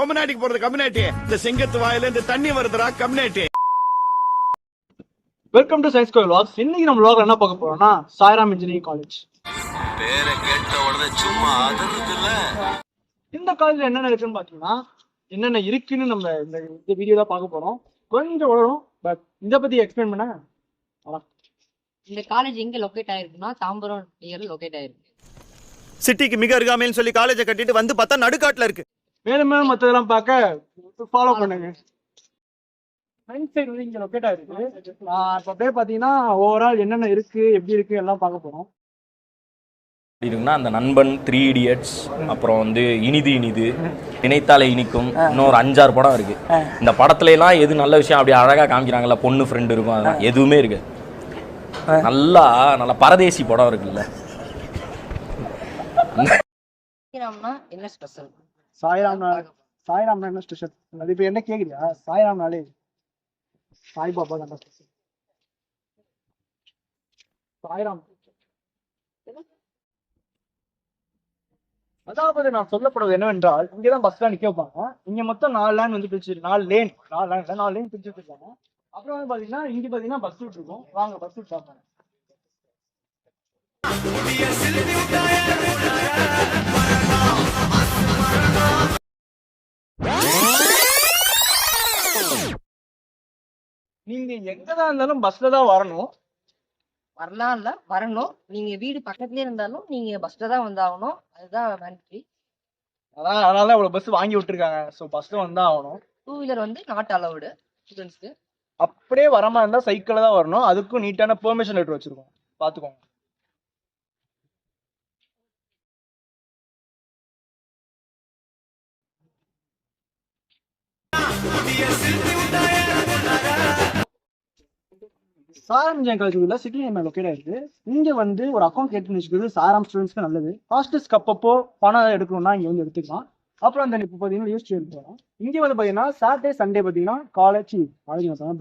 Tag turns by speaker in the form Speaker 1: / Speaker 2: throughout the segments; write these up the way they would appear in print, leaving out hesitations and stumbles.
Speaker 1: கொம்பநாட்டிக்கு போறது கம்யூனிட்டி, இந்த செங்கத்து வாயில இந்த தண்ணி வருதுடா கம்யூனிட்டி.
Speaker 2: வெல்கம் டு சயின்ஸ் கோயில் வாக்ஸ். இன்னைக்கு நம்ம vlogல என்ன பார்க்க போறோம்னா சாய்ராம் இன்ஜினியரிங் காலேஜ்.
Speaker 1: பேரை கேட்ட உடனே சும்மா அதறதுல.
Speaker 2: இந்த காலேஜ்ல என்னென்ன இருக்குன்னு பாத்தீங்கன்னா என்னென்ன இருக்குன்னு நம்ம இந்த வீடியோ தான் பார்க்க போறோம். கொஞ்சம் வரும் பட் இதை பத்தி எக்ஸ்பிளைன் பண்ண.
Speaker 3: இந்த காலேஜ் எங்க லொகேட் ஆயிருக்குன்னா தாம்பரம் நியர்ல லொகேட் ஆயிருக்கு.
Speaker 4: சிட்டிக்கு மிக அருகாமைன்னு சொல்லி காலேஜை கட்டிட்டு வந்து பார்த்தா நடுக்காட்டுல இருக்கு.
Speaker 2: மேலும் மேலும் மற்றதெல்லாம் பார்க்க ஃபாலோ பண்ணுங்க. ஃப்ரண்ட் சைடு வந்து இங்க லொகேட் ஆயிருக்கு. இப்போ அப்படியே பாத்தீங்கன்னா ஓவரால் என்னென்ன இருக்கு எப்படி இருக்கு எல்லாம் பார்க்க போறோம்.
Speaker 5: இருக்குன்னா அந்த நண்பன், 3 Idiots, அப்புறம் வந்து இனிது இனிது, நினைத்தாலே இனிக்கும், இன்னொரு 5-6 படம் இருக்கு. இந்த படத்துல எல்லாம் எது நல்ல விஷயம் அப்படி அழகா காமிக்கிறாங்கல்ல, பொண்ணு ஃப்ரெண்டு இருக்கும், அதெல்லாம் எதுவுமே இருக்கு. நல்லா பரதேசி படம் இருக்குல்ல.
Speaker 3: என்ன ஸ்பெஷல்?
Speaker 2: சாய்ராம்னா என்ன ஸ்பெஷல்? அது இப்போ என்ன கேக்குறியா? சாய்ராம்னாலே சாய்பாபா தான் ஸ்பெஷல். சாய்ராம் அதாவது நான் சொல்லப்படுவது என்னவென்றால் இங்கதான் பஸ் எல்லாம் நிக்க வைப்பாங்க. இங்க மொத்தம் 4 லேன் வந்து பிரிச்சு 4 லேன் பிரிச்சு வச்சிருக்காங்க. அப்புறம் வந்து பாத்தீங்கன்னா இங்க பாத்தீங்கன்னா பஸ் ரூட் இருக்கும். வாங்க பஸ் ரூட் பார்ப்போம். நீங்க எங்கதான் இருந்தாலும் பஸ்ல தான் வரணும்.
Speaker 3: வரலாம் இல்ல வரணும். நீங்க வீடு பக்கத்துலயே இருந்தாலும் நீங்க பஸ்ல தான் வந்தாகணும். அதுதான் மேண்டரி.
Speaker 2: அதனால இவ்வளவு பஸ் வாங்கி விட்டுருக்காங்க. ஸோ பஸ்ல வந்தா ஆகணும்.
Speaker 3: 2 வீலர் வந்து நாட் அலவுடு ஸ்டூடெண்ட்ஸ்க்கு.
Speaker 2: அப்படியே வரமா இருந்தா சைக்கிள்ல தான் வரணும். அதுக்கும் நீட்டான பெர்மிஷன் லெட்டர் வச்சிருக்கோம், பாத்துக்கோங்க. சாரம் engineering college city name locate ஆயிருக்கு. இங்க வந்து ஒரு அக்கௌண்ட் கேட்டு வச்சுக்கிறது சாரம் ஸ்டூடெண்ட்ஸ்க்கு நல்லது. ஹாஸ்டல்ஸ்க்கு அப்பப்போ பணம் எடுக்கணும்னா இங்க வந்து எடுத்துக்கலாம். அப்புறம் அந்த இப்போ பாத்தீங்கன்னா யூஸ் போகலாம். இங்க வந்து பாத்தீங்கன்னா சாட்டர்டே சண்டே பாத்தீங்கன்னா காலேஜ்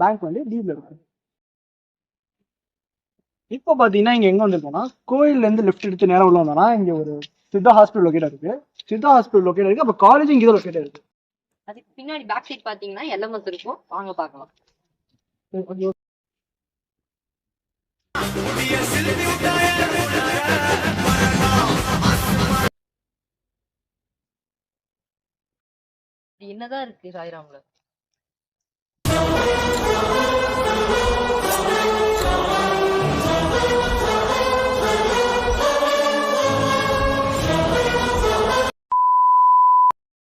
Speaker 2: பேங்க் வந்து லீவ்ல இருக்கு. இப்போ பாத்தீங்கன்னா இங்க எங்க வந்திருக்கோம்னா கோயில்ல இருந்து லெஃப்ட் எடுத்து நேரம் உள்ள வந்தோம்னா இங்க ஒரு சித்தா ஹாஸ்பிட்டல் லொக்கேட் இருக்கு. சித்தா ஹாஸ்பிட்டல் லொக்கேட் இருக்கு. அப்ப காலேஜ் இங்க லொக்கேட் இருக்கு.
Speaker 3: அதுக்கு பின்னாடி பேக் சைட் பாத்தீங்கன்னா எல்எம்எஸ் இருக்கும். வாங்க பார்க்கலாம். என்னதான் இருக்கு சாய்ராம்ல?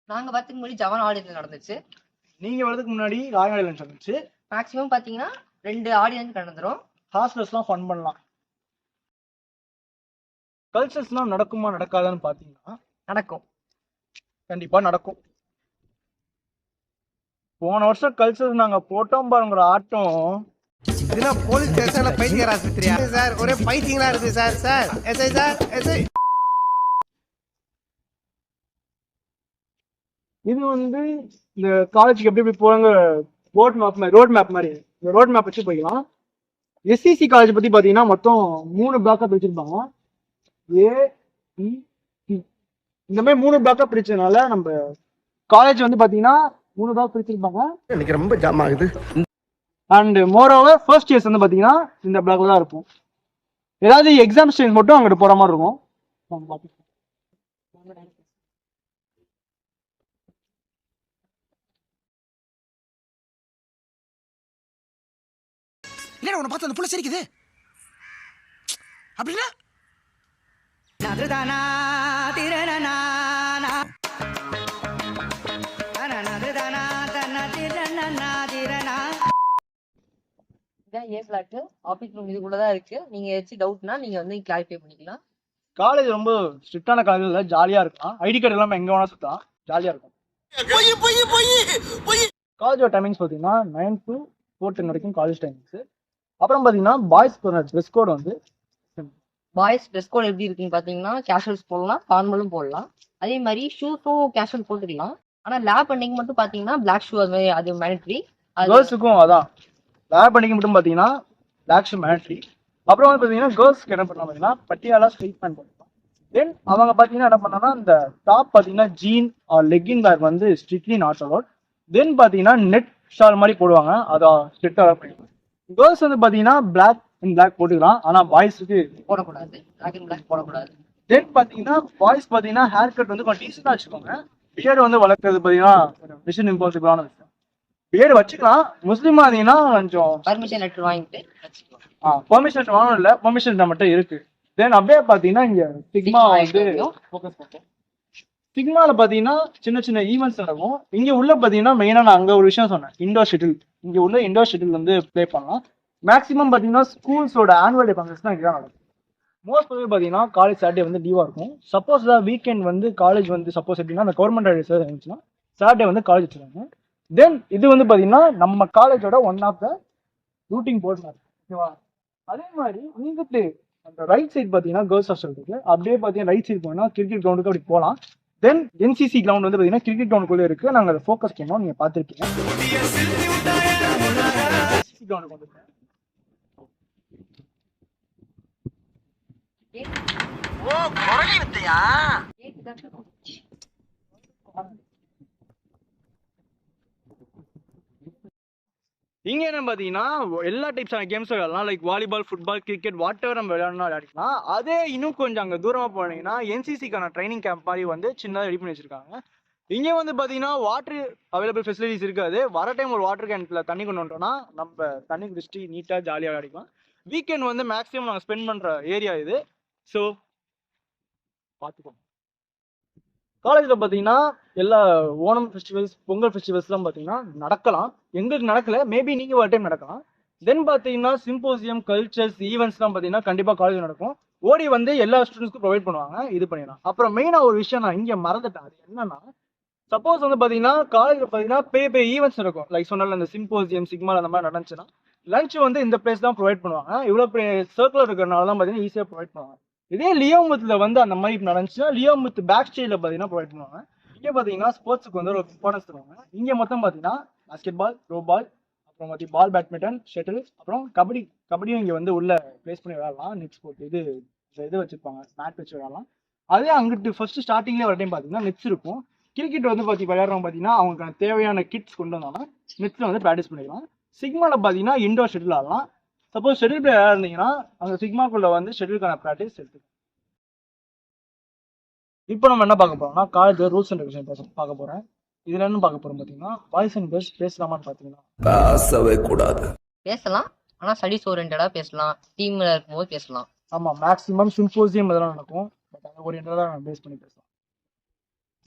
Speaker 3: நாங்க வரதுக்கு முன்னாடி ஜவான் ஆடியன்ஸ் நடந்துச்சு.
Speaker 2: நீங்க வரதுக்கு முன்னாடி ராயல் ஆடியன்ஸ் நடந்துச்சு.
Speaker 3: மேக்ஸிமம் பாத்தீங்கன்னா 2 ஆடியன்ஸ் நடந்துரும்.
Speaker 2: ஹாஸ்டல்ஸ்லாம் ஃபன் பண்ணலாம். கல்ச்சர்ஸ்லாம் நடக்குமா நடக்காதான்னு பாத்தீங்கன்னா
Speaker 3: நடக்கும்.
Speaker 2: கண்டிப்பா நடக்கும். போன வருஷம் கல்ச்சர்ஸ் நாங்க போட்டோம் பாருங்க ஆட்டம்.
Speaker 6: இதெல்லாம் போலீஸ் ஸ்டேஷன்ல பைத்தியர் ஆஸ்பத்திரியா சார்? ஒரே பைத்தியங்களா இருக்கு sir. Sir SI sir SI.
Speaker 2: இது வந்து இந்த காலேஜுக்கு எப்படி எப்படி போறாங்க ரோட் மேப் மாதிரி இந்த ரோட் மேப் வச்சு போய்க்கலாம். எஸ்சிசி காலேஜ் பத்தி பாத்தீங்கன்னா மொத்தம் 3 பிளாக்கா பிரிச்சிருப்பாங்க. A, E, C. இந்த மாதிரி 3 பிளாக்கா பிரிச்சதுனால நம்ம காலேஜ் வந்து பாத்தீங்கன்னா 3 பிளாக் பிரிச்சிருப்பாங்க.
Speaker 6: எனக்கு ரொம்ப ஜாம் ஆகுது.
Speaker 2: And more over first years வந்து பாத்தீங்கன்னா இந்த பிளாக்ல தான் இருப்போம். ஏதாவது எக்ஸாம் ஸ்டேஜ் மட்டும் அங்கிட்டு போற மாதிரி இருக்கும்.
Speaker 6: இல்ல உன்னை பார்த்து அந்த புள்ள சிரிக்குது அப்படின்னா
Speaker 3: ஏ பிளாட் ஆபீஸ் ரூம் இதுக்குள்ளதான் இருக்கு. நீங்க ஏதாச்சும் டவுட்னா நீங்க வந்து கிளாரிஃபை பண்ணிக்கலாம்.
Speaker 2: காலேஜ் ரொம்ப ஸ்ட்ரிக்டான காலேஜ் இல்ல, ஜாலியா இருக்கும். ஐடி கார்டு இல்லாம எங்க வேணா சுத்தலாம், ஜாலியா இருக்கும். காலேஜோட டைமிங்ஸ் பாத்தீங்கன்னா 9 to 4:10 வரைக்கும் காலேஜ் டைமிங்ஸ். அப்புறம் பாத்தீங்கன்னா பாய்ஸ் ட்ரெஸ் கோட் வந்து
Speaker 3: பாய்ஸ் ட்ரெஸ் கோட் எப்படி இருக்குன்னு பாத்தீங்கன்னா கேஷுவல்ஸ் போடலாம், ஃபார்மலும் போடலாம். அதே மாதிரி ஷூஸும் கேஷுவல் போட்டுக்கலாம். ஆனா லேப் அன்னைக்கு மட்டும் பாத்தீங்கன்னா பிளாக் ஷூ அது மாதிரி அது மேண்டட்ரி.
Speaker 2: கேர்ள்ஸுக்கும் அதான் லேப் அன்னைக்கு மட்டும் பாத்தீங்கன்னா பிளாக் ஷூ மேண்டட்ரி. அப்புறம் வந்து பாத்தீங்கன்னா கேர்ள்ஸ்க்கு என்ன பண்ணலாம் பாத்தீங்கன்னா பட்டியாலா ஸ்ட்ரைட் பேண்ட் போட்டுக்கலாம். தென் அவங்க பார்த்தீங்கன்னா என்ன பண்ணாங்கன்னா இந்த டாப் பார்த்தீங்கன்னா ஜீன் லெக்கின் பேக் வந்து ஸ்ட்ரிக்ட்லி நாட் அலோட். தென் பார்த்தீங்கன்னா நெட் ஷால் மாதிரி போடுவாங்க, அதான் ஸ்ட்ரிக்டாக பண்ணிடுவாங்க. கேர்ள்ஸ் வந்து பார்த்தீங்கன்னா பிளாக் அண்ட் பிளாக் போட்டுக்கலாம், ஆனால் பாய்ஸுக்கு
Speaker 3: போடக்கூடாது, பிளாக் அண்ட் பிளாக் போடக்கூடாது.
Speaker 2: தென் பார்த்தீங்கன்னா பாய்ஸ் பார்த்தீங்கன்னா ஹேர் கட் வந்து கொஞ்சம் டீசெண்டாக வச்சுக்கோங்க. பியர்டு வந்து வளர்க்குறது பார்த்தீங்கன்னா மிஷன் இம்பாசிபிளான விஷயம். பியர்டு வச்சுக்கலாம், முஸ்லீமாக இருந்தீங்கன்னா கொஞ்சம்
Speaker 3: பர்மிஷன் லெட்டர் வாங்கிட்டு வச்சுக்கலாம்.
Speaker 2: பெர்மிஷன் வாங்கணும் இல்லை, பெர்மிஷன் மட்டும் இருக்கு. தென் அப்படியே பார்த்தீங்கன்னா இங்கே சிக்மா வந்து ஃபோக்கஸ் பண்ணுறோம். சிக்மாவில் பார்த்தீங்கன்னா சின்ன சின்ன ஈவெண்ட்ஸ் நடக்கும். இங்கே உள்ள பார்த்தீங்கன்னா மெயினாக நான் அங்கே ஒரு விஷயம் சொன்னேன், இண்டோர் ஷெட்டில். இங்கே உள்ள இண்டோர் ஷெட்டில் வந்து ப்ளே பண்ணலாம். மேக்ஸிமம் பார்த்தீங்கன்னா ஸ்கூல்ஸோட ஆனுவல் டே ஃபங்க்ஷன்ஸ் தான் இங்கே தான் நடக்கும். மோஸ்ட் வந்து பார்த்தீங்கன்னா காலேஜ் சாட்டர்டே வந்து லீவாக இருக்கும். சப்போஸ் தான் வீக்கெண்ட் வந்து காலேஜ் வந்து சப்போஸ் எப்படின்னா அந்த கவர்மெண்ட் ஹாலிடேஸ் இருந்துச்சுன்னா சாட்டர்டே வந்து காலேஜ் வச்சுருவாங்க. தென் இது வந்து பார்த்தீங்கன்னா நம்ம காலேஜோட ஒன் ஆஃப் த ரூட்டிங் போர்ட்ஸ் ஓகேவா. அதே மாதிரி இங்கிட்டு அந்த ரைட் சைட் பார்த்தீங்கன்னா கேர்ள்ஸ் ஹாஸ்டல் இருக்கு. அப்படியே பார்த்தீங்கன்னா ரைட் சைட் போனால் கிரிக்கெட் கிரவுண்டுக்கு அப்படி போகலாம். தென் என்சிசி கிரவுண்ட் வந்து பார்த்தீங்கன்னா கிரிக்கெட் கிரவுண்டுக்குள்ளே இருக்கு. நாங்கள் அதை ஃபோக்கஸ் பண்ணோம், நீங்கள் பார்த்துருக்கீங்க. என்சிசி கிரவுண்டுக்கு வந்துருக்கேன். இங்க என்ன பாத்தீங்கன்னா எல்லா டைப்ஸான கேம்ஸ் விளையாடலாம். Like volleyball, football, cricket, whatever நம்ம விளையாடணும் விளையாடிக்கலாம். அதே இன்னும் கொஞ்சம் அங்கே தூரமாக போனீங்கன்னா என்சிசிக்கான ட்ரைனிங் கேம்ப் மாதிரி வந்து சின்னதாக ரெடி பண்ணி வச்சிருக்காங்க. இங்கே வந்து பார்த்தீங்கன்னா வாட்டர் அவைலபிள் ஃபெசிலிட்டிஸ் இருக்காது. வர டைம் ஒரு வாட்டர் கேனில் தண்ணி கொண்டு வந்துட்டோம்னா நம்ம தண்ணி குடிச்சிட்டு நீட்டாக ஜாலியாக விளையாடிக்கலாம். வீக்கெண்ட் வந்து மேக்ஸிமம் நாங்கள் ஸ்பெண்ட் பண்ணுற ஏரியா இது. ஸோ பார்த்துக்கோங்க. காலேஜில் பார்த்தீங்கன்னா எல்லா ஓணம் ஃபெஸ்டிவல்ஸ், பொங்கல் ஃபெஸ்டிவல்ஸ்லாம் பார்த்தீங்கன்னா நடக்கலாம். எங்களுக்கு நடக்கல, மேபி நீங்கள் ஒரு டைம் நடக்கலாம். தென் பார்த்தீங்கன்னா சிம்போசியம், கல்ச்சர்ஸ், ஈவெண்ட்ஸ்லாம் பார்த்தீங்கன்னா கண்டிப்பாக காலேஜ் நடக்கும். ஓடி வந்து எல்லா ஸ்டூடெண்ட்ஸ்க்கும் ப்ரொவைட் பண்ணுவாங்க, இது பண்ணிடலாம். அப்புறம் மெயினாக ஒரு விஷயம் நான் இங்கே மறந்துட்டேன், அது என்னன்னா சப்போஸ் வந்து பார்த்தீங்கன்னா காலேஜில் பார்த்தீங்கன்னா பெரிய பெரிய ஈவெண்ட்ஸ் இருக்கும். லைக் சொன்னால இந்த சிம்போசியம், சிக்மால் அந்த மாதிரி நடந்துச்சுன்னா லஞ்ச் வந்து இந்த பிளேஸ் தான் ப்ரொவைட் பண்ணுவாங்க. இவ்வளோ பெரிய சர்க்கிள் இருக்கிறனால தான் பார்த்தீங்கன்னா ஈஸியாக ப்ரொவைட் பண்ணுவாங்க. இதே லியோமுத்தில் வந்து அந்த மாதிரி நடந்துச்சுன்னா லியோமுத் பேக் ஸ்டேஜில் பார்த்தீங்கன்னா ப்ரொவைட் பண்ணுவாங்க. இங்கே பார்த்தீங்கன்னா ஸ்போர்ட்ஸுக்கு வந்து ஒரு இம்பார்ட்டன்ஸ் தருவாங்க. இங்கே மொத்தம் பார்த்தீங்கன்னா பாஸ்கெட் பால், த்ரோ பால், அப்புறம் பார்த்தீங்கன்னா பால், பேட்மிண்டன், ஷட்டில், அப்புறம் கபடியும் இங்கே வந்து உள்ள ப்ளேஸ் பண்ணி விளையாடலாம். நெட் ஸ்போர்ட் இது வச்சிருப்பாங்க, மேட் வச்சு விளையாடலாம். அதே அங்கிட்டு ஃபர்ஸ்ட் ஸ்டார்டிங்லேயே ஒரு டைம் பார்த்தீங்கன்னா நெட்ஸ் இருக்கும். கிரிக்கெட் வந்து விளையாடுறவங்க பார்த்தீங்கன்னா அவங்களுக்கு தேவையான கிட்ஸ் கொண்டு வந்தாங்கன்னா நெட்ஸில் வந்து ப்ராக்டிஸ் பண்ணிக்கலாம். சிக்மாவில் பார்த்தீங்கன்னா இண்டோர் ஷெட்டில் ஆடலாம். சப்போஸ் ஷெட்டில் பிளேயராக இருந்தீங்கன்னா அந்த சிக்மாக்குள்ள வந்து ஷெட்டிலுக்கான ப்ராக்டிஸ் எடுத்துக்கலாம். இப்போ நம்ம என்ன பார்க்க போறோம்னா காலேஜ் ரூல்ஸ் அண்ட் ரெகுலேஷன் பார்க்க போறேன். இதுல என்ன பார்க்க போறோம் பார்த்தீங்கன்னா பாய்ஸ் அண்ட் கேர்ள்ஸ் பேசலாமான்னு பார்த்தீங்கன்னா
Speaker 7: பேசவே கூடாது.
Speaker 3: பேசலாம், ஆனால் ஸ்டடிஸ் ஓரியன்டாக பேசலாம், டீமில் இருக்கும்போது பேசலாம்.
Speaker 2: ஆமாம், மேக்ஸிமம் சிம்போசியம் இதெல்லாம் நடக்கும். பட் அதை ஓரியன்டாக நம்ம பேஸ் பண்ணி பேசலாம்.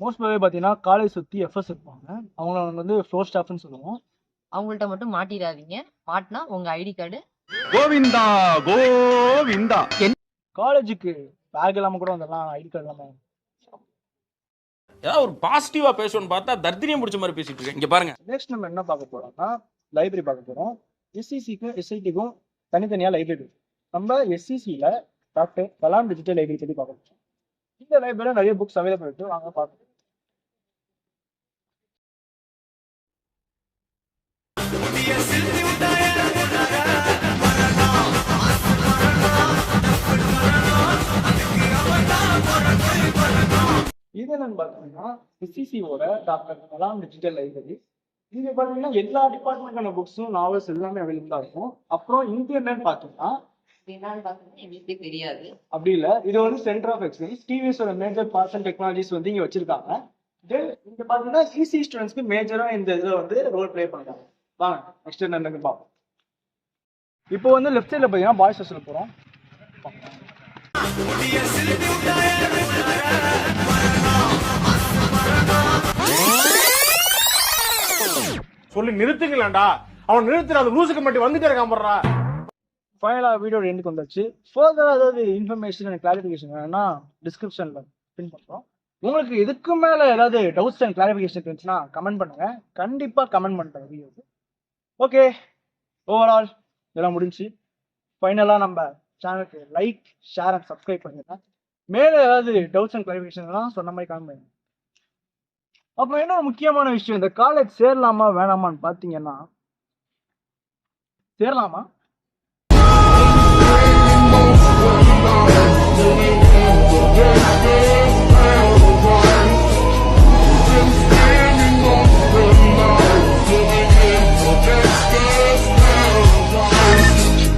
Speaker 2: மோஸ்ட் பார்த்தீங்கன்னா காலேஜ் சுற்றி எஃப்எஸ் இருப்பாங்க, அவங்கள வந்து ஃப்ளோர் ஸ்டாஃப்னு சொல்லுவோம்.
Speaker 3: அவங்கள்ட்ட மட்டும் மாட்டிடாதீங்க, மாட்டினா உங்கள் ஐடி கார்டு
Speaker 1: கோவிந்தா கோவிந்தா.
Speaker 2: காலேஜுக்கு பேக் இல்லாமல் கூட வந்துடலாம், ஐடி கார்டு இல்லாமல்.
Speaker 5: ஏதாவது ஒரு பாசிட்டிவா பேசணும்னு பார்த்தா தர்தினியம் பிடிச்ச மாதிரி பேசிட்டு இருக்கேன். இங்க பாருங்க.
Speaker 2: நெக்ஸ்ட் நம்ம என்ன பார்க்க போறோம்னா லைப்ரரி பார்க்க போறோம். எஸ்சிசிக்கும் எஸ்ஐடிக்கும் தனித்தனியாக லைப்ரரி. நம்ம எஸ்சிசியில் டாக்டர் கலாம் டிஜிட்டல் லைப்ரரி பற்றி பார்க்க போறோம். இந்த லைப்ரரியில் நிறைய புக்ஸ் அவைலபிள் இருக்கு, வாங்க பார்க்கலாம். இது என்னன்னு பார்த்தீங்கன்னா எஸ்சிசியோட டாக்டர் கலாம் டிஜிட்டல் லைப்ரரி. இங்க பார்த்தீங்கன்னா எல்லா டிபார்ட்மெண்ட்டான புக்ஸும், நாவல்ஸ் எல்லாமே அவைலபிளா இருக்கும். அப்புறம் இன்டர்நெட் பார்த்தீங்கன்னா
Speaker 3: எங்களுக்கு தெரியாது.
Speaker 2: அப்படி இல்லை, இது வந்து சென்டர் ஆஃப் எக்ஸலன்ஸ். டிவிஎஸோட மேஜர் பார்ட்ஸ் அண்ட் டெக்னாலஜிஸ் வந்து இங்கே வச்சிருக்காங்க. தென் இங்க பார்த்தீங்கன்னா இசி ஸ்டூடெண்ட்ஸ்க்கு மேஜராக இந்த இதில் வந்து ரோல் ப்ளே பண்ணுறாங்க. வாங்க நெக்ஸ்ட் என்னன்னு பார்ப்போம். இப்போ வந்து லெஃப்ட் சைடில் பார்த்தீங்கன்னா பாய்ஸ் ஹாஸ்டல் போகிறோம்.
Speaker 1: சொல்லி நிறுத்துங்களேன்டா, அவன் நிறுத்துற அந்த லூசுக்கு மட்டும் வந்துட்டே இருக்கான் போடுறா.
Speaker 2: ஃபைனலாக வீடியோ எண்டுக்கு வந்துச்சு. ஃபர்தராக ஏதாவது இன்ஃபர்மேஷன் அண்ட் கிளாரிஃபிகேஷன் வேணும்னா டிஸ்கிரிப்ஷனில் பின் பண்ணுறோம். உங்களுக்கு இதுக்கு மேலே ஏதாவது டவுட்ஸ் அண்ட் கிளாரிஃபிகேஷன் இருந்துச்சுன்னா கமெண்ட் பண்ணுங்க, கண்டிப்பாக கமெண்ட் பண்ணுறேன் வீடியோக்கு. ஓகே, ஓவரால் இதெல்லாம் முடிஞ்சு. ஃபைனலாக நம்ம சேனலுக்கு லைக், ஷேர் அண்ட் சப்ஸ்கிரைப் பண்ணுங்க. மேலே ஏதாவது டவுட்ஸ் அண்ட் கிளாரிஃபிகேஷன்லாம் சொன்ன மாதிரி கமெண்ட் பண்ணுங்க. அப்புறம் என்ன முக்கியமான விஷயம், இந்த காலேஜ் சேரலாமா வேணாமான்னு பார்த்தீங்கன்னா சேரலாமா.